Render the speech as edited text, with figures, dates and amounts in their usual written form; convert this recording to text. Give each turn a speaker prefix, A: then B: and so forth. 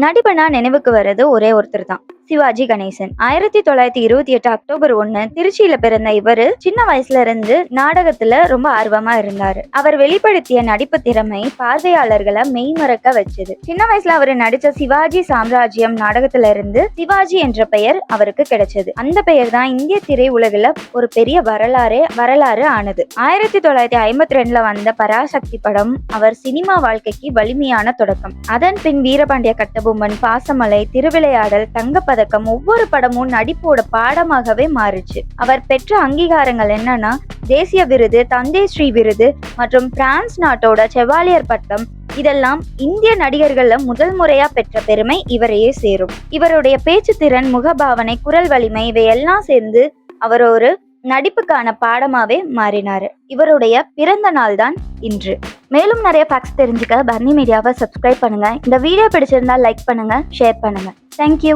A: நடிப்பனா நினைவுக்கு வர்றது ஒரே ஒருத்தர் தான், சிவாஜி கணேசன். 1928 அக்டோபர் 1 திருச்சியில பிறந்த இவரு சின்ன வயசுல இருந்து நாடகத்துல ரொம்ப ஆர்வமா இருந்தாரு. அவர் வெளிப்படுத்திய நடிப்பு திறமை பார்வையாளர்களை மெய்மறக்க வச்சது. சின்ன வயசுல அவரு நடிச்ச சிவாஜி சாம்ராஜ்யம் நாடகத்துல இருந்து சிவாஜி என்ற பெயர் அவருக்கு கிடைச்சது. அந்த பெயர் தான் இந்திய திரை உலகில ஒரு பெரிய வரலாறு ஆனது. 1952 வந்த பராசக்தி படம் அவர் சினிமா வாழ்க்கைக்கு வலிமையான தொடக்கம். அதன் பின் வீரபாண்டிய கட்டபொம்மன், பாசமலை, திருவிளையாடல், தங்கப்பதக்கம், ஒவ்வொரு படமும் நடிப்போட பாடமாகவே மாறுச்சு. அவர் பெற்ற அங்கீகாரங்கள் என்னன்னா, தேசிய விருது, தந்தை ஸ்ரீ விருது மற்றும் பிரான்ஸ் நாட்டோட செவாலியர் பட்டம். இதெல்லாம் இந்திய நடிகர்கள்ல முதல் முறையா பெற்ற பெருமை இவரையே சேரும். இவருடைய பேச்சு திறன், முகபாவனை, குரல் வலிமை இவையெல்லாம் சேர்ந்து அவர் ஒரு நடிப்புக்கான பாடமாவே மாறினாரு. இவருடைய பிறந்த நாள் தான் இன்று. மேலும் நிறைய ஃபேக்ட்ஸ் தெரிஞ்சுக்க பரணி மீடியாவை சப்ஸ்கிரைப் பண்ணுங்க. இந்த வீடியோ பிடிச்சிருந்தா லைக் பண்ணுங்க, ஷேர் பண்ணுங்க. தேங்க்யூ.